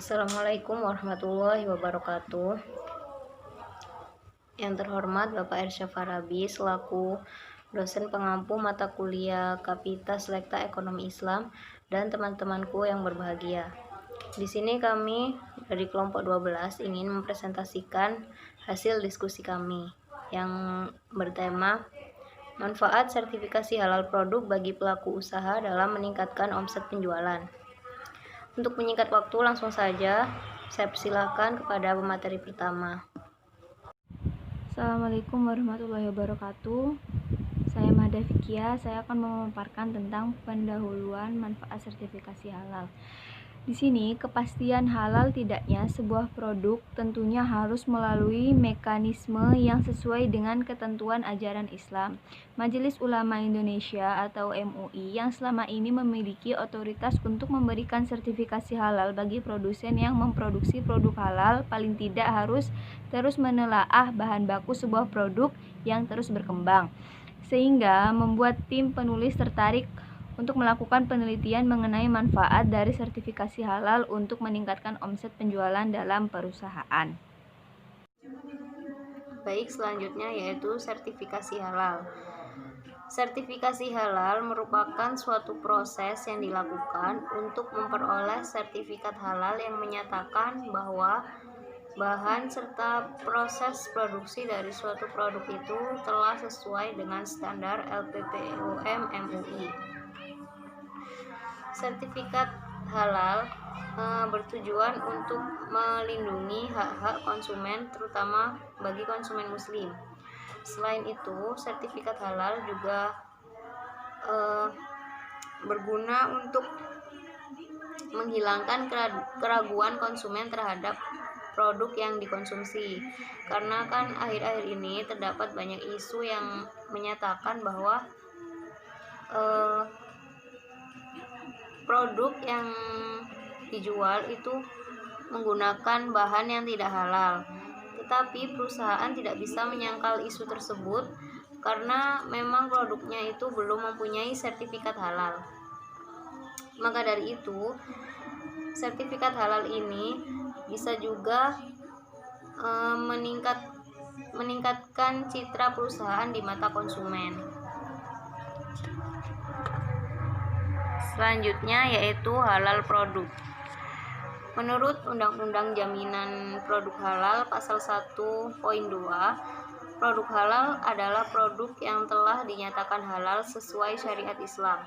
Assalamualaikum warahmatullahi wabarakatuh. Yang terhormat Bapak Irsya Farabi selaku dosen pengampu mata kuliah Kapita Selekta Ekonomi Islam dan teman-temanku yang berbahagia. Di sini kami dari kelompok 12 ingin mempresentasikan hasil diskusi kami yang bertema manfaat sertifikasi halal produk bagi pelaku usaha dalam meningkatkan omset penjualan. Untuk menyingkat waktu, langsung saja saya persilakan kepada pemateri pertama. Assalamualaikum warahmatullahi wabarakatuh. Saya Mahda Fikia. Saya akan memaparkan tentang pendahuluan manfaat sertifikasi halal. Di sini, kepastian halal tidaknya sebuah produk tentunya harus melalui mekanisme yang sesuai dengan ketentuan ajaran Islam. Majelis Ulama Indonesia atau MUI yang selama ini memiliki otoritas untuk memberikan sertifikasi halal bagi produsen yang memproduksi produk halal paling tidak harus terus menelaah bahan baku sebuah produk yang terus berkembang, sehingga membuat tim penulis tertarik untuk melakukan penelitian mengenai manfaat dari sertifikasi halal untuk meningkatkan omset penjualan dalam perusahaan. Baik, selanjutnya yaitu sertifikasi halal. Sertifikasi halal merupakan suatu proses yang dilakukan untuk memperoleh sertifikat halal yang menyatakan bahwa bahan serta proses produksi dari suatu produk itu telah sesuai dengan standar LPPOM MUI. Sertifikat halal bertujuan untuk melindungi hak-hak konsumen, terutama bagi konsumen muslim. Selain itu, sertifikat halal juga berguna untuk menghilangkan keraguan konsumen terhadap produk yang dikonsumsi, karena kan akhir-akhir ini terdapat banyak isu yang menyatakan bahwa produk yang dijual itu menggunakan bahan yang tidak halal. Tetapi perusahaan tidak bisa menyangkal isu tersebut karena memang produknya itu belum mempunyai sertifikat halal. Maka dari itu, sertifikat halal ini bisa juga meningkatkan citra perusahaan di mata konsumen. Selanjutnya yaitu halal produk. Menurut Undang-Undang Jaminan Produk Halal Pasal 1 Poin 2, produk halal adalah produk yang telah dinyatakan halal sesuai syariat Islam.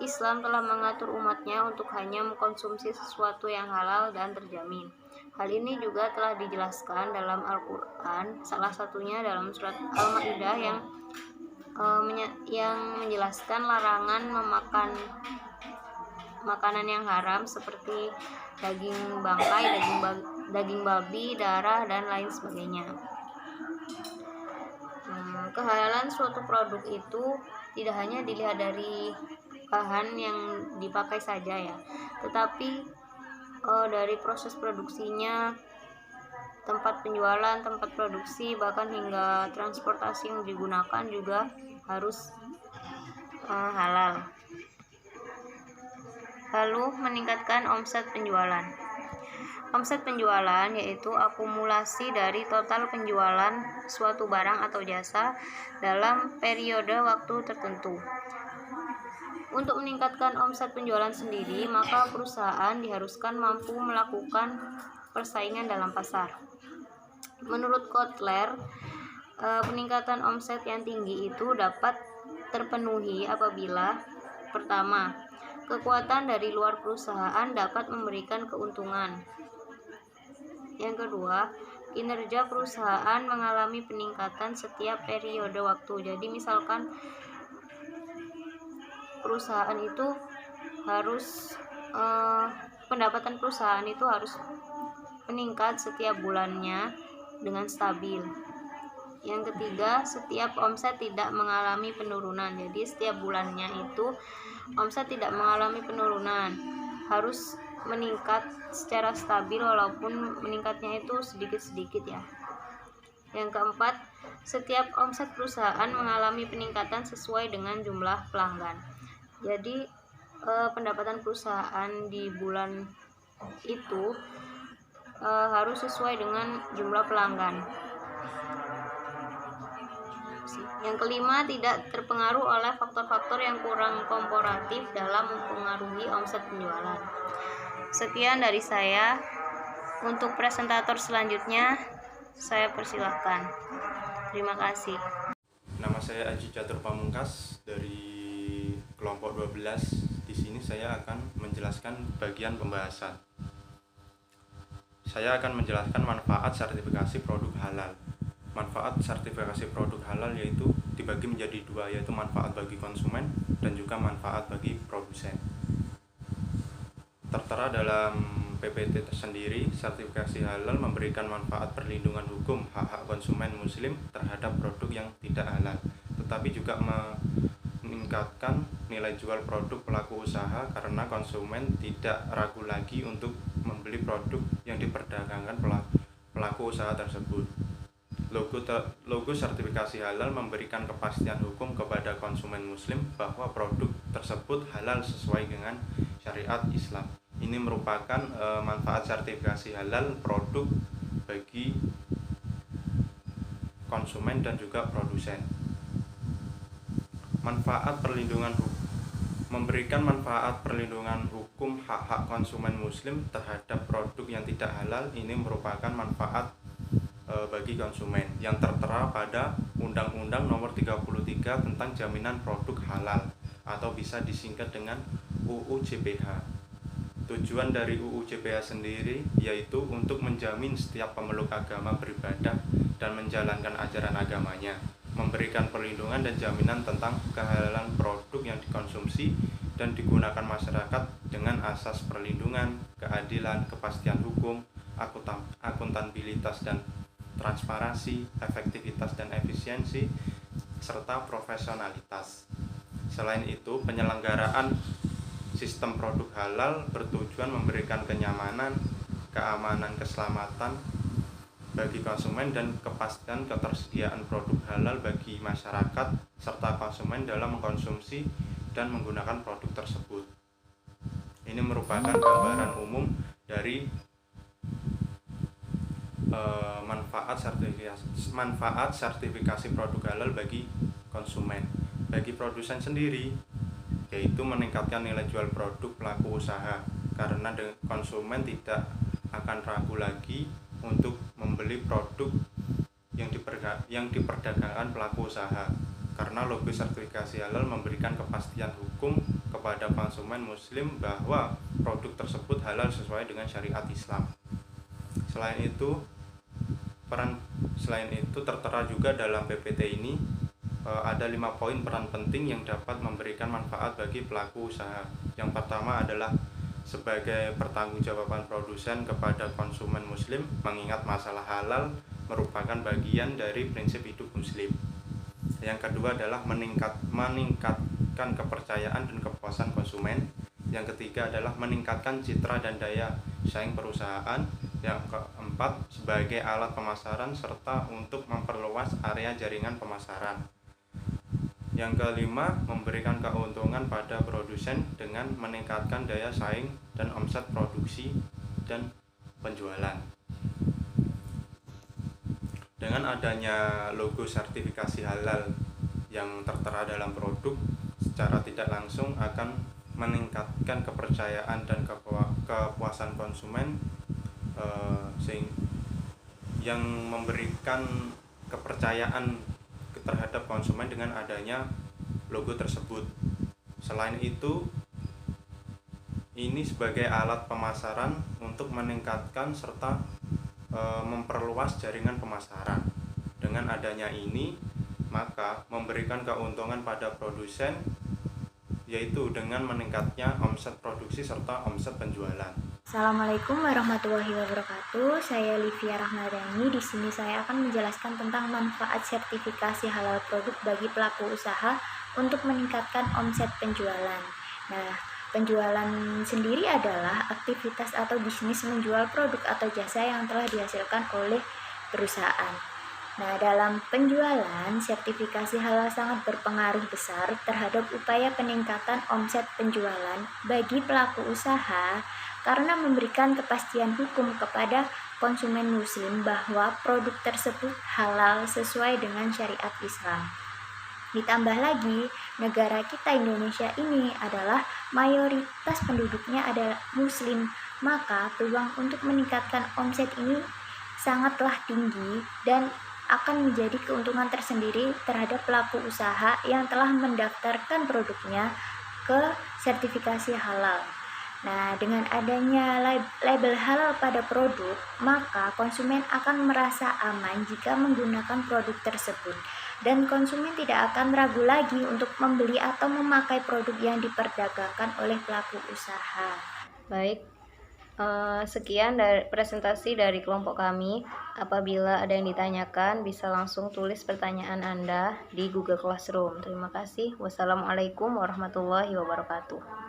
Islam telah mengatur umatnya untuk hanya mengkonsumsi sesuatu yang halal dan terjamin. Hal ini juga telah dijelaskan dalam Al-Quran, salah satunya dalam surat Al-Ma'idah yang menjelaskan larangan memakan makanan yang haram seperti daging bangkai, daging babi, darah, dan lain sebagainya. Kehalalan suatu produk itu tidak hanya dilihat dari bahan yang dipakai saja ya, tetapi dari proses produksinya, tempat penjualan, tempat produksi, bahkan hingga transportasi yang digunakan juga harus halal. Lalu meningkatkan omset penjualan. Omset penjualan yaitu akumulasi dari total penjualan suatu barang atau jasa dalam periode waktu tertentu. Untuk meningkatkan omset penjualan sendiri, maka perusahaan diharuskan mampu melakukan persaingan dalam pasar. Menurut Kotler, peningkatan omset yang tinggi itu dapat terpenuhi apabila pertama, kekuatan dari luar perusahaan dapat memberikan keuntungan. Yang kedua, kinerja perusahaan mengalami peningkatan setiap periode waktu. Jadi misalkan perusahaan itu harus pendapatan perusahaan itu harus meningkat setiap bulannya dengan stabil. Yang ketiga, setiap omset tidak mengalami penurunan. Jadi setiap bulannya itu omset tidak mengalami penurunan, harus meningkat secara stabil walaupun meningkatnya itu sedikit-sedikit ya. Yang keempat, setiap omset perusahaan mengalami peningkatan sesuai dengan jumlah pelanggan. Jadi pendapatan perusahaan di bulan itu harus sesuai dengan jumlah pelanggan. Yang kelima, tidak terpengaruh oleh faktor-faktor yang kurang komparatif dalam mempengaruhi omset penjualan. Sekian dari saya. Untuk presentator selanjutnya, saya persilahkan. Terima kasih. Nama saya Aji Catur Pamungkas dari kelompok 12. Di sini saya akan menjelaskan bagian pembahasan. Saya akan menjelaskan manfaat sertifikasi produk halal. Manfaat sertifikasi produk halal yaitu dibagi menjadi dua, yaitu manfaat bagi konsumen dan juga manfaat bagi produsen. Tertera dalam PPT tersendiri, sertifikasi halal memberikan manfaat perlindungan hukum hak-hak konsumen muslim terhadap produk yang tidak halal, tetapi juga meningkatkan nilai jual produk pelaku usaha karena konsumen tidak ragu lagi untuk membeli produk yang diperdagangkan pelaku usaha tersebut. Logo sertifikasi halal memberikan kepastian hukum kepada konsumen muslim bahwa produk tersebut halal sesuai dengan syariat Islam. Ini merupakan manfaat sertifikasi halal produk bagi konsumen dan juga produsen. Memberikan manfaat perlindungan hukum hak-hak konsumen muslim terhadap produk yang tidak halal ini merupakan manfaat bagi konsumen yang tertera pada Undang-Undang Nomor 33 tentang Jaminan Produk Halal atau bisa disingkat dengan UU JPH. Tujuan dari UU JPH sendiri yaitu untuk menjamin setiap pemeluk agama beribadah dan menjalankan ajaran agamanya, memberikan perlindungan dan jaminan tentang kehalalan produk yang dikonsumsi dan digunakan masyarakat dengan asas perlindungan, keadilan, kepastian hukum, akuntabilitas dan transparansi, efektivitas dan efisiensi, serta profesionalitas. Selain itu, penyelenggaraan sistem produk halal bertujuan memberikan kenyamanan, keamanan, keselamatan bagi konsumen dan kepastian ketersediaan produk halal bagi masyarakat serta konsumen dalam mengkonsumsi dan menggunakan produk tersebut. Ini merupakan gambaran umum dari manfaat sertifikasi produk halal bagi konsumen. Bagi produsen sendiri, yaitu meningkatkan nilai jual produk pelaku usaha karena konsumen tidak akan ragu lagi untuk membeli produk yang diperdagangkan pelaku usaha karena logo sertifikasi halal memberikan kepastian hukum kepada konsumen muslim bahwa produk tersebut halal sesuai dengan syariat Islam. Selain itu tertera juga dalam PPT ini ada 5 poin peran penting yang dapat memberikan manfaat bagi pelaku usaha. Yang pertama adalah sebagai pertanggungjawaban produsen kepada konsumen muslim, mengingat masalah halal merupakan bagian dari prinsip hidup muslim. Yang kedua adalah meningkatkan kepercayaan dan kepuasan konsumen. Yang ketiga adalah meningkatkan citra dan daya saing perusahaan. Yang keempat, sebagai alat pemasaran serta untuk memperluas area jaringan pemasaran. Yang kelima, memberikan keuntungan pada produsen dengan meningkatkan daya saing dan omset produksi dan penjualan. Dengan adanya logo sertifikasi halal yang tertera dalam produk, secara tidak langsung akan meningkatkan kepercayaan dan kepuasan konsumen, yang memberikan kepercayaan terhadap konsumen dengan adanya logo tersebut. Selain itu, ini sebagai alat pemasaran untuk meningkatkan serta memperluas jaringan pemasaran. Dengan adanya ini, maka memberikan keuntungan pada produsen, yaitu dengan meningkatnya omset produksi serta omset penjualan. Assalamualaikum warahmatullahi wabarakatuh. Saya Livia Rahmadani. Di sini saya akan menjelaskan tentang manfaat sertifikasi halal produk bagi pelaku usaha untuk meningkatkan omset penjualan. Nah, penjualan sendiri adalah aktivitas atau bisnis menjual produk atau jasa yang telah dihasilkan oleh perusahaan. Nah, dalam penjualan, sertifikasi halal sangat berpengaruh besar terhadap upaya peningkatan omset penjualan bagi pelaku usaha karena memberikan kepastian hukum kepada konsumen muslim bahwa produk tersebut halal sesuai dengan syariat Islam. Ditambah lagi, negara kita Indonesia ini adalah mayoritas penduduknya adalah muslim, maka peluang untuk meningkatkan omset ini sangatlah tinggi dan akan menjadi keuntungan tersendiri terhadap pelaku usaha yang telah mendaftarkan produknya ke sertifikasi halal. Nah, dengan adanya label halal pada produk, maka konsumen akan merasa aman jika menggunakan produk tersebut. Dan konsumen tidak akan ragu lagi untuk membeli atau memakai produk yang diperdagangkan oleh pelaku usaha. Baik, sekian dari presentasi dari kelompok kami. Apabila ada yang ditanyakan, bisa langsung tulis pertanyaan Anda di Google Classroom. Terima kasih. Wassalamualaikum warahmatullahi wabarakatuh.